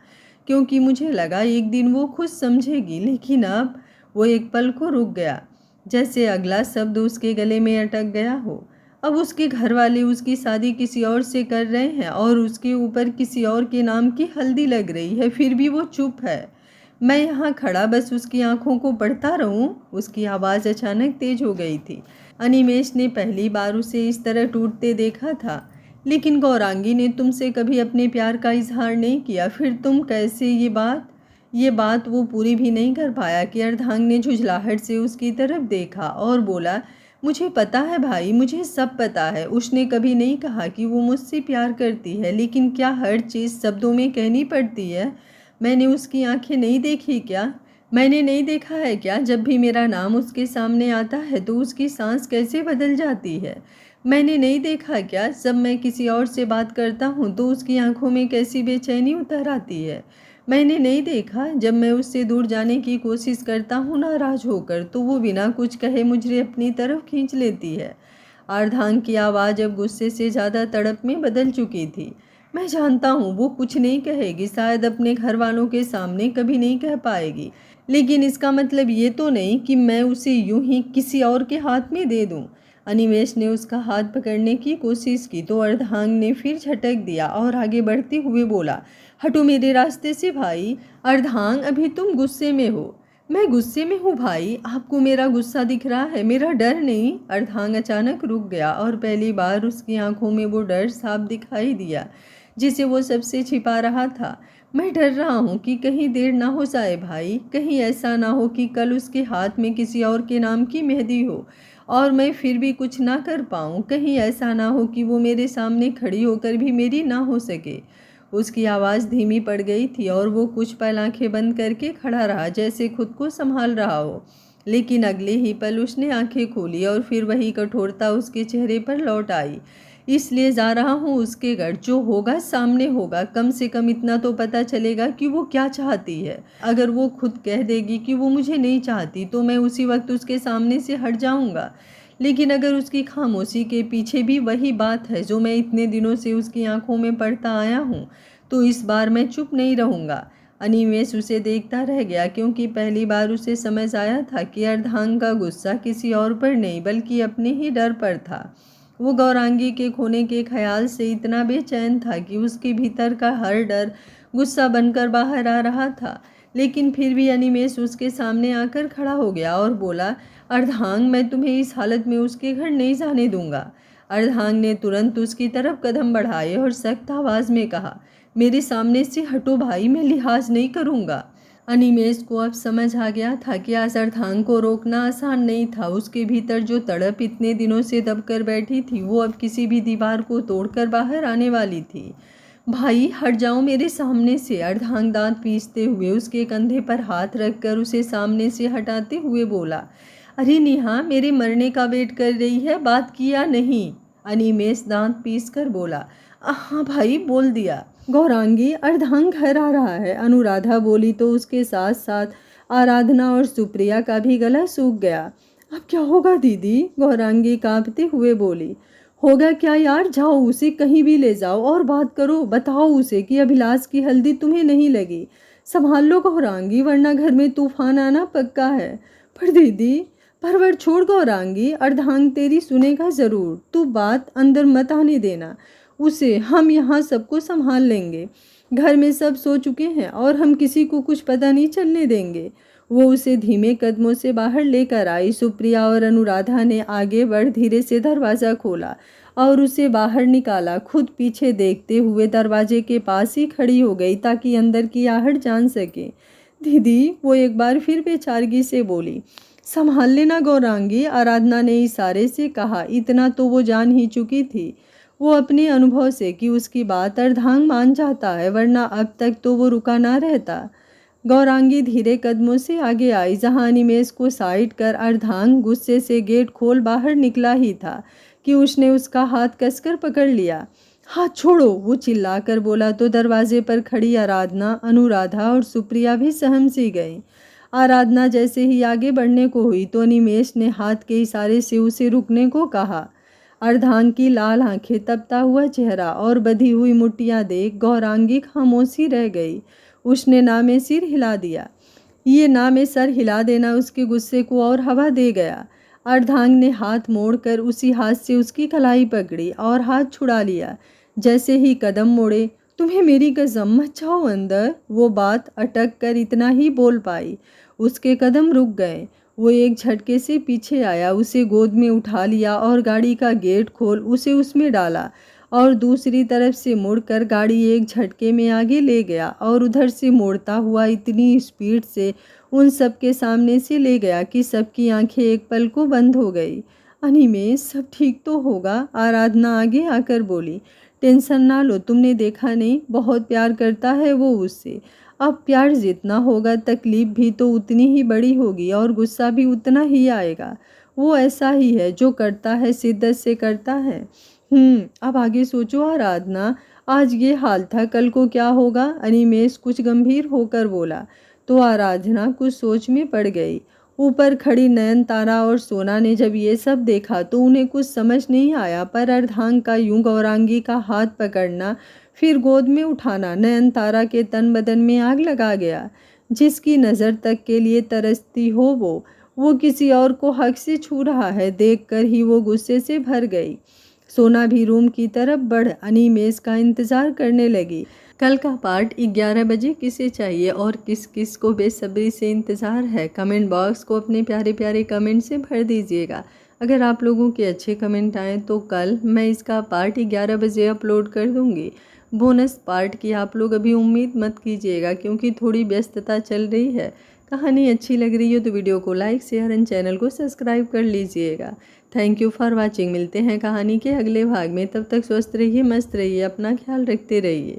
Speaker 1: क्योंकि मुझे लगा एक दिन वो खुद समझेगी। लेकिन अब वो एक पल को रुक गया, जैसे अगला शब्द उसके गले में अटक गया हो। अब उसके घर वाले उसकी शादी किसी और से कर रहे हैं और उसके ऊपर किसी और के नाम की हल्दी लग रही है, फिर भी वो चुप है। मैं यहाँ खड़ा बस उसकी आंखों को पढ़ता रहूं? उसकी आवाज़ अचानक तेज हो गई थी। अनिमेष ने पहली बार उसे इस तरह टूटते देखा था। लेकिन गौरांगी ने तुमसे कभी अपने प्यार का इजहार नहीं किया, फिर तुम कैसे? ये बात वो पूरी भी नहीं कर पाया कि अर्धांग ने झुंझलाहट से उसकी तरफ देखा और बोला, मुझे पता है भाई, मुझे सब पता है। उसने कभी नहीं कहा कि वो मुझसे प्यार करती है, लेकिन क्या हर चीज़ शब्दों में कहनी पड़ती है? मैंने उसकी आंखें नहीं देखी क्या? मैंने नहीं देखा है क्या जब भी मेरा नाम उसके सामने आता है तो उसकी सांस कैसे बदल जाती है? मैंने नहीं देखा क्या जब मैं किसी और से बात करता हूँ तो उसकी आंखों में कैसी बेचैनी उतर आती है? मैंने नहीं देखा जब मैं उससे दूर जाने की कोशिश करता हूँ नाराज होकर तो वो बिना कुछ कहे मुझे अपनी तरफ खींच लेती है। अर्धांग की आवाज़ अब गुस्से से ज़्यादा तड़प में बदल चुकी थी। मैं जानता हूँ वो कुछ नहीं कहेगी, शायद अपने घर वालों के सामने कभी नहीं कह पाएगी, लेकिन इसका मतलब ये तो नहीं कि मैं उसे यूं ही किसी और के हाथ में दे दूँ। अनिमेष ने उसका हाथ पकड़ने की कोशिश की तो अर्धांग ने फिर झटक दिया और आगे बढ़ते हुए बोला, हटो मेरे रास्ते से भाई। अर्धांग, अभी तुम गुस्से में हो। मैं गुस्से में हूँ भाई? आपको मेरा गुस्सा दिख रहा है, मेरा डर नहीं। अर्धांग अचानक रुक गया और पहली बार उसकी आंखों में वो डर साफ दिखाई दिया जिसे वो सबसे छिपा रहा था। मैं डर रहा हूँ कि कहीं देर ना हो जाए भाई, कहीं ऐसा ना हो कि कल उसके हाथ में किसी और के नाम की मेहंदी हो और मैं फिर भी कुछ ना कर पाऊँ, कहीं ऐसा ना हो कि वो मेरे सामने खड़ी होकर भी मेरी ना हो सके। उसकी आवाज़ धीमी पड़ गई थी और वो कुछ पल आंखें बंद करके खड़ा रहा जैसे खुद को संभाल रहा हो, लेकिन अगले ही पल उसने आंखें खोली और फिर वही कठोरता उसके चेहरे पर लौट आई। इसलिए जा रहा हूँ उसके घर, जो होगा सामने होगा, कम से कम इतना तो पता चलेगा कि वो क्या चाहती है। अगर वो खुद कह देगी कि वो मुझे नहीं चाहती तो मैं उसी वक्त उसके सामने से हट जाऊँगा, लेकिन अगर उसकी खामोशी के पीछे भी वही बात है जो मैं इतने दिनों से उसकी आंखों में पढ़ता आया हूँ, तो इस बार मैं चुप नहीं रहूँगा। अनिमेष उसे देखता रह गया, क्योंकि पहली बार उसे समझ आया था कि अर्धांग का गुस्सा किसी और पर नहीं बल्कि अपने ही डर पर था। वो गौरांगी के खोने के ख्याल से इतना बेचैन था कि उसके भीतर का हर डर गुस्सा बनकर बाहर आ रहा था। लेकिन फिर भी अनिमेष उसके सामने आकर खड़ा हो गया और बोला, अर्धांग, मैं तुम्हें इस हालत में उसके घर नहीं जाने दूंगा। अर्धांग ने तुरंत उसकी तरफ कदम बढ़ाए और सख्त आवाज में कहा, मेरे सामने से हटो भाई, मैं लिहाज नहीं करूंगा। अनिमेष को अब समझ आ गया था कि आज अर्धांग को रोकना आसान नहीं था। उसके भीतर जो तड़प इतने दिनों से दबकर बैठी थी वो अब किसी भी दीवार को तोड़कर बाहर आने वाली थी। भाई हट जाओ मेरे सामने से। अर्धांग दांत पीसते हुए उसके कंधे पर हाथ रखकर उसे सामने से हटाते हुए बोला, अरे नेहा, मेरे मरने का वेट कर रही है, बात किया नहीं। अनिमेष दांत पीस कर बोला, हाँ भाई, बोल दिया। गौरांगी, अर्धांग घर आ रहा है। अनुराधा बोली तो उसके साथ साथ आराधना और सुप्रिया का भी गला सूख गया। अब क्या होगा दीदी? गौरांगी कांपते हुए बोली। होगा क्या यार, जाओ उसे कहीं भी ले जाओ और बात करो, बताओ उसे कि अभिलाष की हल्दी तुम्हें नहीं लगी। संभाल लो गौरांगी, वरना घर में तूफान आना पक्का है। पर दीदी, परवर छोड़ गौरांगी, अर्धांग तेरी सुनेगा जरूर, तू बात अंदर मत आने देना उसे, हम यहाँ सबको संभाल लेंगे। घर में सब सो चुके हैं और हम किसी को कुछ पता नहीं चलने देंगे। वो उसे धीमे कदमों से बाहर लेकर आई। सुप्रिया और अनुराधा ने आगे बढ़ धीरे से दरवाज़ा खोला और उसे बाहर निकाला। खुद पीछे देखते हुए दरवाजे के पास ही खड़ी हो गई ताकि अंदर की आहट जान सके। दीदी, वो एक बार फिर बेचारगी से बोली। संभाल लेना गौरांगी, आराधना ने इशारे से कहा। इतना तो वो जान ही चुकी थी वो अपने अनुभव से कि उसकी बात अर्धांग मान जाता है, वरना अब तक तो वो रुका ना रहता। गौरांगी धीरे कदमों से आगे आई। जहां अनिमेष को साइड कर अर्धांग गुस्से से गेट खोल बाहर निकला ही था कि उसने उसका हाथ कसकर पकड़ लिया। हाथ छोड़ो, वो चिल्लाकर बोला तो दरवाजे पर खड़ी आराधना, अनुराधा और सुप्रिया भी सहम सी गईं। आराधना जैसे ही आगे बढ़ने को हुई तो अनिमेष ने हाथ के इशारे से उसे रुकने को कहा। अर्धांग की लाल आंखें, तपता हुआ चेहरा और बंधी हुई मुट्ठियां देख गौरांगी खामोशी रह गई। उसने ना में सिर हिला दिया। ये ना में सर हिला देना उसके गुस्से को और हवा दे गया। अर्धांग ने हाथ मोड़कर उसी हाथ से उसकी कलाई पकड़ी और हाथ छुड़ा लिया। जैसे ही कदम मोड़े, तुम्हें मेरी कसम, मत जाओ अंदर। वो बात अटक कर इतना ही बोल पाई। उसके कदम रुक गए। वो एक झटके से पीछे आया, उसे गोद में उठा लिया और गाड़ी का गेट खोल उसे उसमें डाला और दूसरी तरफ से मुड़कर गाड़ी एक झटके में आगे ले गया और उधर से मोड़ता हुआ इतनी स्पीड से उन सबके सामने से ले गया कि सबकी आंखें एक पल को बंद हो गई। अनिमेष, सब ठीक तो होगा? आराधना आगे आकर बोली। टेंशन ना लो, तुमने देखा नहीं, बहुत प्यार करता है वो उससे। अब प्यार जितना होगा तकलीफ भी तो उतनी ही बड़ी होगी और गुस्सा भी उतना ही आएगा। वो ऐसा ही है, जो करता है शिद्दत से करता है। अब आगे सोचो आराधना, आज ये हाल था, कल को क्या होगा? अनिमेष कुछ गंभीर होकर बोला तो आराधना कुछ सोच में पड़ गई। ऊपर खड़ी नयनतारा और सोना ने जब ये सब देखा तो उन्हें कुछ समझ नहीं आया, पर अर्धांग का यूं गौरांगी का हाथ पकड़ना फिर गोद में उठाना नयनतारा के तन बदन में आग लगा गया। जिसकी नज़र तक के लिए तरसती हो वो किसी और को हक से छू रहा है, देखकर ही वो गुस्से से भर गई। सोना भी रूम की तरफ बढ़ अनिमेष का इंतज़ार करने लगी। कल का पार्ट 11 बजे किसे चाहिए और किस किस को बेसब्री से इंतज़ार है? कमेंट बॉक्स को अपने प्यारे प्यारे कमेंट से भर दीजिएगा। अगर आप लोगों के अच्छे कमेंट आएँ तो कल मैं इसका पार्ट 11 बजे अपलोड कर दूँगी। बोनस पार्ट की आप लोग अभी उम्मीद मत कीजिएगा क्योंकि थोड़ी व्यस्तता चल रही है। कहानी अच्छी लग रही हो तो वीडियो को लाइक, शेयर एंड चैनल को सब्सक्राइब कर लीजिएगा। Thank you for watching. मिलते हैं कहानी के अगले भाग में, तब तक स्वस्थ रहिए, मस्त रहिए, अपना ख्याल रखते रहिए।